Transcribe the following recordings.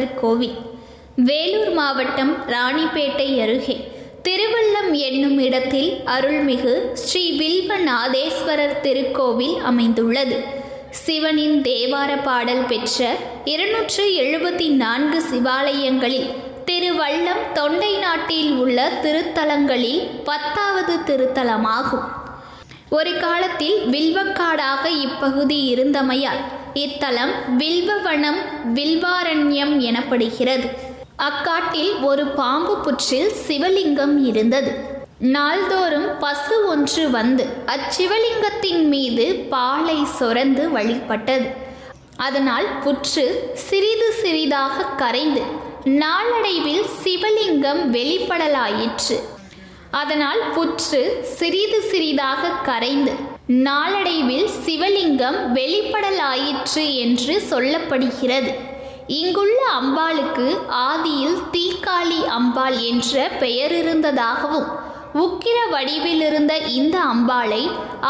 நாதேஸ்வரர் கோவில் வேலூர் மாவட்டம் ராணிப்பேட்டை அருகே திருவல்லம் என்னும் இடத்தில் அருள்மிகு ஸ்ரீ வில்வநாதேஸ்வரர் திருக்கோவில் அமைந்துள்ளது. சிவனின் தேவார பாடல் பெற்ற 274 சிவாலயங்களில் திருவல்லம் தொண்டை நாட்டில் உள்ள திருத்தலங்களில் 10வது திருத்தலமாகும். ஒரு காலத்தில் வில்வக்காடாக இப்பகுதி இருந்தமையால் இத்தலம் வில்வவனம் வில்வாரண்யம் எனப்படுகிறது. அக்காட்டில் ஒரு பாம்பு புற்றில் சிவலிங்கம் இருந்தது. நாள்தோறும் பசு ஒன்று வந்து அச்சிவலிங்கத்தின் மீது பாலை சொரந்து வழிபட்டது. அதனால் புற்று சிறிது சிறிதாக கரைந்து நாளடைவில் சிவலிங்கம் வெளிப்படலாயிற்று. அதனால் புற்று சிறிது சிறிதாக கரைந்து நாளடைவில் சிவலிங்கம் வெளிப்படலாயிற்று என்று சொல்லப்படுகிறது. இங்குள்ள அம்பாளுக்கு ஆதியில் தீக்காளி அம்பாள் என்ற பெயர் இருந்ததாகவும் உக்கிர வடிவிலிருந்த இந்த அம்பாளை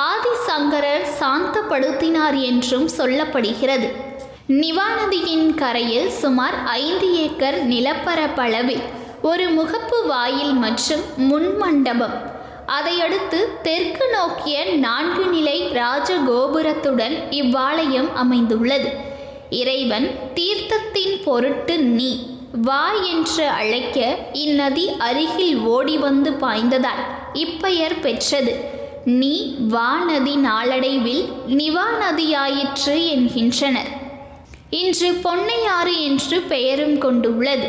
ஆதிசங்கரர் சாந்தப்படுத்தினார் என்றும் சொல்லப்படுகிறது. நிவா நதியின் கரையில் சுமார் 5 ஏக்கர் நிலப்பரப்பளவில் ஒரு முகப்பு வாயில் மற்றும் முன்மண்டபம், அதையடுத்து தெற்கு நோக்கிய 4 நிலை ராஜகோபுரத்துடன் இவ்வாலயம் அமைந்துள்ளது. இறைவன் தீர்த்தத்தின் பொருட்டு நீ வா என்று அழைக்க இந்நதி அருகில் ஓடி வந்து பாய்ந்ததால் இப்பெயர் பெற்றது. நீ வா நதி நாளடைவில் நிவா நதியாயிற்று என்கின்றனர். இன்று பொன்னையாறு என்று பெயரும் கொண்டுள்ளது.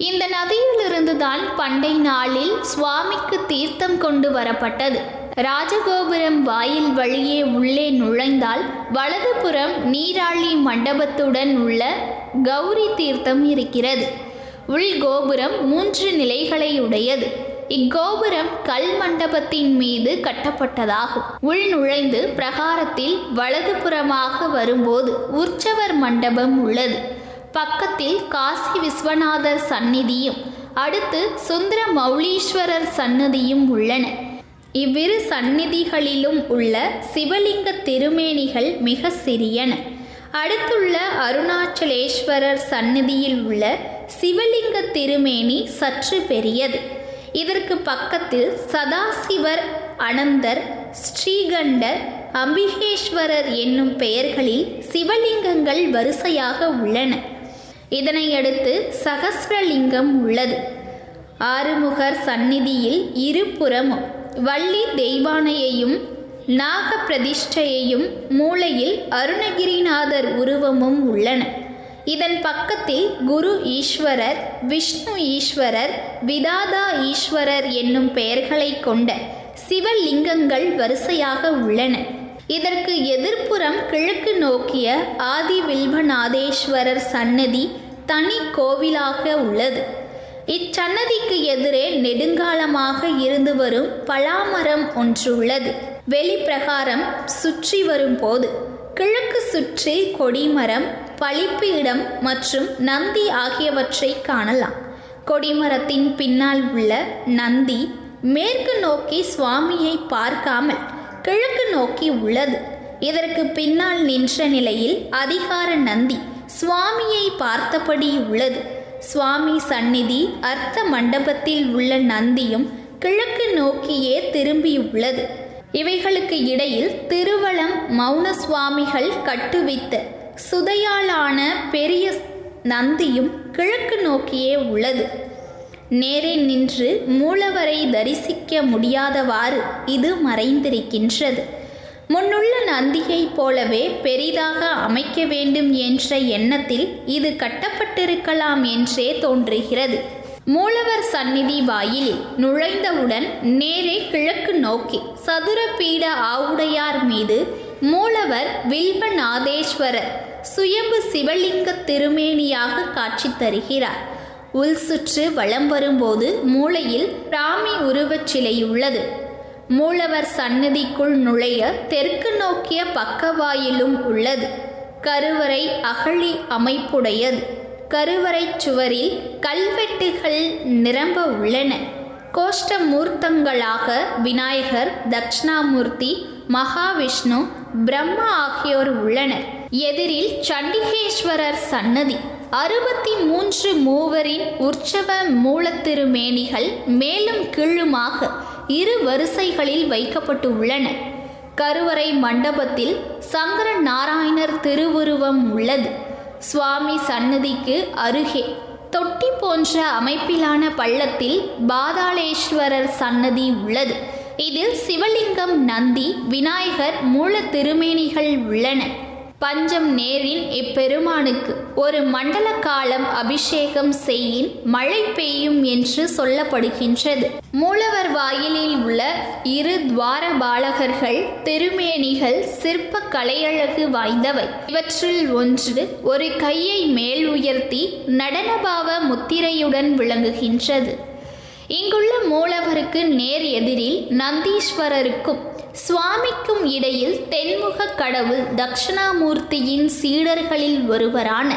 இந்த நதியிலிருந்துதான் பண்டை நாளில் சுவாமிக்கு தீர்த்தம் கொண்டு வரப்பட்டது. ராஜகோபுரம் வாயில் வழியே உள்ளே நுழைந்தால் வலதுபுறம் நீராழி மண்டபத்துடன் உள்ள கௌரி தீர்த்தம் இருக்கிறது. உள்கோபுரம் 3 நிலைகளை உடையது. இக்கோபுரம் கல் மண்டபத்தின் மீது கட்டப்பட்டதாகும். உள் நுழைந்து பிரகாரத்தில் வலதுபுறமாக வரும்போது உற்சவர் மண்டபம் உள்ளது. பக்கத்தில் காசி விஸ்வநாதர் சந்நிதியும் அடுத்து சுந்தர மௌலீஸ்வரர் சன்னதியும் உள்ளன. இவ்விரு சந்நிதிகளிலும் உள்ள சிவலிங்க திருமேனிகள் மிக சிறியன. அடுத்துள்ள அருணாச்சலேஸ்வரர் சந்நிதியில் உள்ள சிவலிங்க திருமேனி சற்று பெரியது. இதற்கு பக்கத்தில் சதாசிவர், அனந்தர், ஸ்ரீகண்டர், அம்பிகேஸ்வரர் என்னும் பெயர்களில் சிவலிங்கங்கள் வரிசையாக உள்ளன. இதனையடுத்து சகஸ்ரலிங்கம் உள்ளது. ஆறுமுகர் சந்நிதியில் இருபுறமும் வள்ளி தெய்வானையையும் நாக பிரதிஷ்டையையும் மூலையில் அருணகிரிநாதர் உருவமும் உள்ளன. இதன் பக்கத்தில் குரு ஈஸ்வரர், விஷ்ணு ஈஸ்வரர், விதாதா ஈஸ்வரர் என்னும் பெயர்களை கொண்ட சிவலிங்கங்கள் வரிசையாக உள்ளன. இதற்கு எதிர்ப்புறம் கிழக்கு நோக்கிய ஆதி வில்வநாதேஸ்வரர் சன்னதி தனி கோவிலாக உள்ளது. இச்சன்னதிக்கு எதிரே நெடுங்காலமாக இருந்து வரும் பலாமரம் ஒன்று உள்ளது. வெளிப்பிரகாரம் சுற்றி வரும்போது கிழக்கு சுற்றி கொடிமரம், பலிப்பீடம் மற்றும் நந்தி ஆகியவற்றை காணலாம். கொடிமரத்தின் பின்னால் உள்ள நந்தி மேற்கு நோக்கி சுவாமியை பார்க்காமல் கிழக்கு நோக்கி உள்ளது. இதற்கு பின்னால் நின்ற நிலையில் அதிகார நந்தி சுவாமியை பார்த்தபடி உள்ளது. சுவாமி சந்நிதி அர்த்த மண்டபத்தில் உள்ள நந்தியும் கிழக்கு நோக்கியே திரும்பியுள்ளது. இவைகளுக்கு இடையில் திருவலம் மௌன சுவாமிகள் கட்டுவித்த சுதையாலான பெரிய நந்தியும் கிழக்கு நோக்கியே உள்ளது. நேரே நின்று மூலவரை தரிசிக்க முடியாதவாறு இது மறைந்திருக்கின்றது. முன்னுள்ள நந்தியைப் போலவே பெரிதாக அமைக்க வேண்டும் என்ற எண்ணத்தில் இது கட்டப்பட்டிருக்கலாம் என்றே தோன்றுகிறது. மூலவர் சந்நிதி வாயிலில் நுழைந்தவுடன் நேரே கிழக்கு நோக்கி சதுர பீட ஆவுடையார் மீது மூலவர் வில்வநாதேஸ்வரர் சுயம்பு சிவலிங்க திருமேனியாக காட்சி தருகிறார். உள் சுற்று வலம் வரும்போது மூலையில் ராமி உருவச் சிலையுள்ளது. மூலவர் சந்நிதிக்குள் நுழைய தெற்கு நோக்கிய பக்கவாயிலும் உள்ளது. கருவறை அகழி அமைப்புடையது. கருவறை சுவரில் கல்வெட்டுகள் நிரம்ப உள்ளன. கோஷ்டமூர்த்தங்களாக விநாயகர், தட்சிணாமூர்த்தி, மகாவிஷ்ணு, பிரம்மா ஆகியோர் உள்ளனர். எதிரில் சண்டிகேஸ்வரர் சன்னதி, 63 மூவரின் உற்சவ மூலத்திருமேனிகள் மேலும் கீழுமாக 2 வரிசைகளில் வைக்கப்பட்டு உள்ளன. கருவறை மண்டபத்தில் சங்கர நாராயணர் திருவுருவம் உள்ளது. சுவாமி சன்னதிக்கு அருகே தொட்டி போன்ற அமைப்பிலான பள்ளத்தில் பாதாளேஸ்வரர் சன்னதி உள்ளது. இதில் சிவலிங்கம், நந்தி, விநாயகர் மூல திருமேனிகள் உள்ளன. பஞ்சம் நேரில் இப்பெருமானுக்கு ஒரு மண்டல காலம் அபிஷேகம் செய்யின் மழை பெய்யும் என்று சொல்லப்படுகின்றது. மூலவர் வாயிலில் உள்ள 2 துவாரபாலகர்கள் திருமேனிகள் சிற்ப கலையழகு வாய்ந்தவை. இவற்றில் ஒன்று ஒரு கையை மேல் உயர்த்தி நடனபாவ முத்திரையுடன் விளங்குகின்றது. இங்குள்ள மூலவருக்கு நேர் எதிரில் நந்தீஸ்வரருக்கும் சுவாமிக்கும் இடையில் தென்முக கடவுள் தட்சிணாமூர்த்தியின் சீடர்களில் ஒருவரான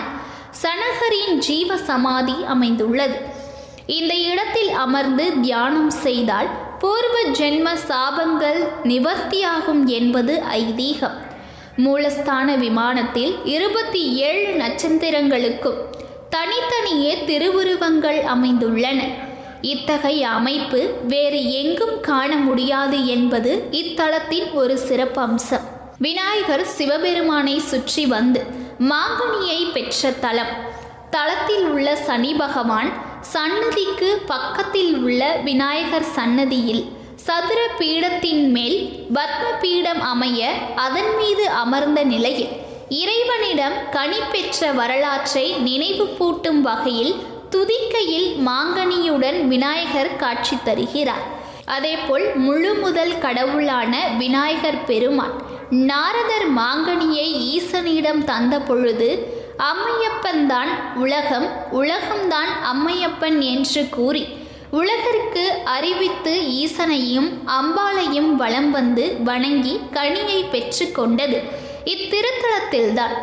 சனகரின் ஜீவ சமாதி அமைந்துள்ளது. இந்த இடத்தில் அமர்ந்து தியானம் செய்தால் பூர்வ ஜென்ம சாபங்கள் நிவர்த்தியாகும் என்பது ஐதீகம். மூலஸ்தான விமானத்தில் 27 நட்சத்திரங்களுக்கும் தனித்தனியே திருவுருவங்கள் அமைந்துள்ளன. இத்தகைய அமைப்பு வேறு எங்கும் காண முடியாது என்பது இத்தலத்தின் ஒரு சிறப்பம்சம். விநாயகர் சிவபெருமானை சுற்றி வந்து மாங்கனியை பெற்ற தலம். தலத்தில் உள்ள சனி பகவான் சன்னதிக்கு பக்கத்தில் உள்ள விநாயகர் சன்னதியில் சதுர பீடத்தின் மேல் பத்ம பீடம் அமைய அதன் மீது அமர்ந்த நிலையில் இறைவனிடம் கனி பெற்ற வரலாற்றை நினைவு பூட்டும் வகையில் துதிக்கையில் மாங்கனியுடன் விநாயகர் காட்சி தருகிறார். அதேபோல் முழு முதல் கடவுளான விநாயகர் பெருமான் நாரதர் மாங்கனியை ஈசனிடம் தந்த பொழுது அம்மையப்பன்தான் உலகம், உலகம்தான் அம்மையப்பன் என்று கூறி உலகிற்கு அறிவித்து ஈசனையும் அம்பாளையும் வலம் வந்து வணங்கி கனியை பெற்று கொண்டது இத்திருத்தலத்தில்தான்.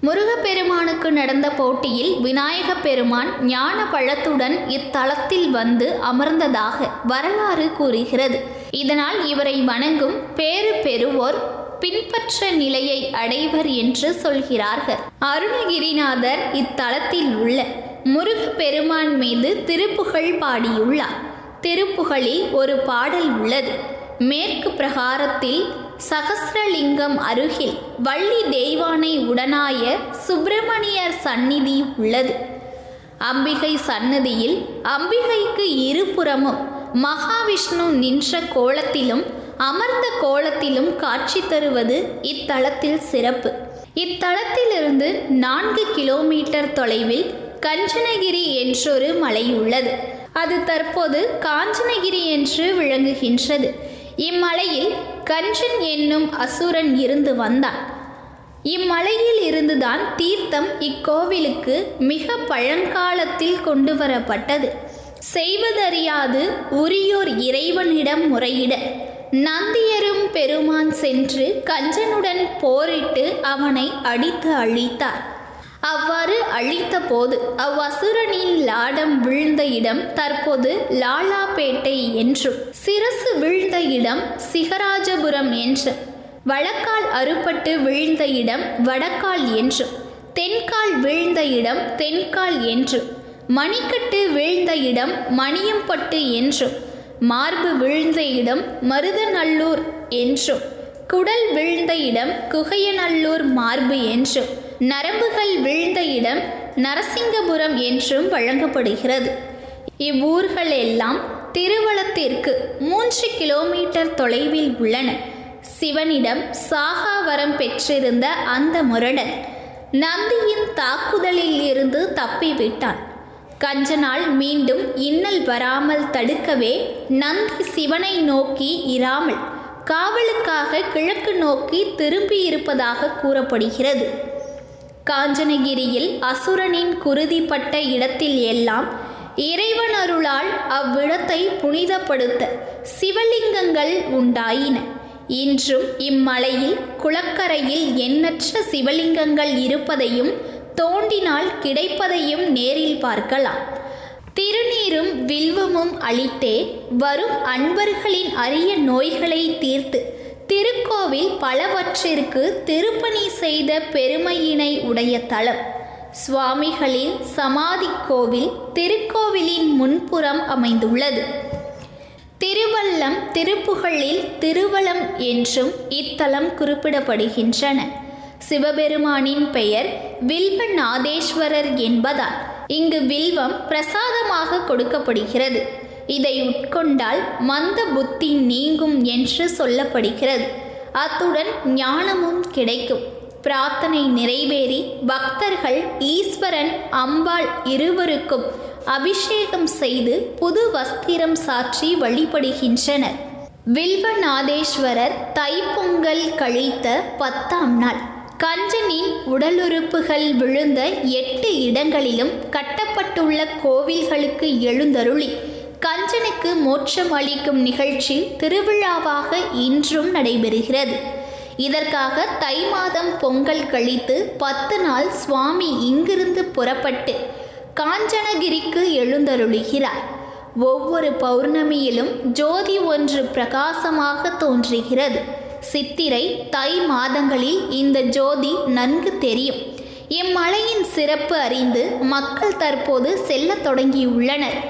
முருகப்பெருமானுக்கு நடந்த போட்டியில் விநாயக பெருமான் ஞான பழத்துடன் இத்தலத்தில் வந்து அமர்ந்ததாக வரலாறு கூறுகிறது. இதனால் இவரை வணங்கும் பேறு பெறுவோர் பின்பற்ற நிலையை அடைவர் என்று சொல்கிறார்கள். அருணகிரிநாதர் இத்தலத்தில் உள்ள முருகப்பெருமான் மீது திருப்புகழ் பாடியுள்ளார். திருப்புகழில் ஒரு பாடல் உள்ளது. மேற்கு பிரகாரத்தில் சகஸ்ரலிங்கம் அருகில் வள்ளி தெய்வானை உடனாய சுப்பிரமணியர் சந்நிதி உள்ளது. அம்பிகை சன்னதியில் அம்பிகைக்கு இருபுறமும் மகாவிஷ்ணு நின்ற கோலத்திலும் அமர்ந்த கோலத்திலும் காட்சி தருவது இத்தலத்தில் சிறப்பு. இத்தலத்திலிருந்து 4 கிலோமீட்டர் தொலைவில் கஞ்சனகிரி என்றொரு மலை உள்ளது. அது தற்போது காஞ்சனகிரி என்று விளங்குகின்றது. இம்மலையில் கஞ்சன் என்னும் அசுரன் இருந்து வந்தான். இம்மலையில் இருந்துதான் தீர்த்தம் இக்கோவிலுக்கு மிக பழங்காலத்தில் கொண்டு வரப்பட்டது. செய்வதறியாது உரியோர் இறைவனிடம் முறையிட நந்தியரும் பெருமான் சென்று கஞ்சனுடன் போரிட்டு அவனை அடித்து அழித்தார். அவ்வாறு அழித்த போது அவ்வசுரனின் லாடம் வீழ்ந்த இடம் தற்போது லாலாப்பேட்டை என்றும், சிரசு வீழ்ந்த இடம் சிகராஜபுரம் என்றும், வடக்கால் அறுபட்டு வீழ்ந்த இடம் வடக்கால் என்றும், தென்கால் வீழ்ந்த இடம் தென்கால் என்றும், மணிக்கட்டு வீழ்ந்த இடம் மணியம்பட்டு என்றும், மார்பு வீழ்ந்த இடம் மருதநல்லூர் என்றும், குடல் வீழ்ந்த இடம் குகையநல்லூர் மார்பு என்றும், நரம்புகள் வீழ்ந்த இடம் நரசிங்கபுரம் என்றும் வழங்கப்படுகிறது. இவ்வூர்கள் எல்லாம் திருவளத்திற்கு 3 கிலோமீட்டர் தொலைவில் உள்ளன. சிவனிடம் சாகா வரம் பெற்றிருந்த அந்த முரடன் நந்தியின் தாக்குதலில் இருந்து தப்பிவிட்டான். கஞ்சனால் மீண்டும் இன்னல் வராமல் தடுக்கவே நந்தி சிவனை நோக்கி இராமல் காவலுக்காக கிழக்கு நோக்கி திரும்பியிருப்பதாக கூறப்படுகிறது. காஞ்சனகிரியில் அசுரனின் குருதிப்பட்ட இடத்தில் எல்லாம் இறைவன் அருளால் அவ்விடத்தை புனிதப்படுத்த சிவலிங்கங்கள் உண்டாயின. இன்றும் இம்மலையில் குளக்கரையில் எண்ணற்ற சிவலிங்கங்கள் இருப்பதையும் தோண்டினால் கிடைப்பதையும் நேரில் பார்க்கலாம். திருநீரும் வில்வமும் அளித்தே வரும் அன்பர்களின் அரிய நோய்களை தீர்த்து திருக்கோவில் பலவற்றிற்கு திருப்பணி செய்த பெருமையினை உடைய தலம். சுவாமிகளின் சமாதி கோவில் திருக்கோவிலின் முன்புறம் அமைந்துள்ளது. திருவல்லம் திருப்புகழில் திருவலம் என்றும் இத்தலம் குறிப்பிடப்படுகின்றன. சிவபெருமானின் பெயர் வில்வநாதேஸ்வரர் என்பதால் இங்கு வில்வம் பிரசாதமாக கொடுக்கப்படுகிறது. இதை உட்கொண்டால் மந்த புத்தி நீங்கும் என்று சொல்லப்படுகிறது. அத்துடன் ஞானமும் கிடைக்கும். பிரார்த்தனை நிறைவேறி பக்தர்கள் ஈஸ்வரன் அம்பாள் இருவருக்கும் அபிஷேகம் செய்து புது வஸ்திரம் சாற்றி வழிபடுகின்றனர். வில்வநாதேஸ்வரர் தைப்பொங்கல் கழித்த 10ஆம் நாள் கஞ்சனின் உடலுறுப்புகள் விழுந்த 8 இடங்களிலும் கட்டப்பட்டுள்ள கோவில்களுக்கு எழுந்தருளி கஞ்சனுக்கு மோட்சம் அளிக்கும் நிகழ்ச்சி திருவிழாவாக இன்றும் நடைபெறுகிறது. இதற்காக தை மாதம் பொங்கல் கழித்து 10 நாள் சுவாமி இங்கிருந்து புறப்பட்டு காஞ்சனகிரிக்கு எழுந்தருளுகிறார். ஒவ்வொரு பௌர்ணமியிலும் ஜோதி ஒன்று பிரகாசமாக தோன்றுகிறது. சித்திரை தை மாதங்களில் இந்த ஜோதி நன்கு தெரியும். இம்மலையின் சிறப்பு அறிந்து மக்கள் தற்போது செல்லத் தொடங்கியுள்ளனர்.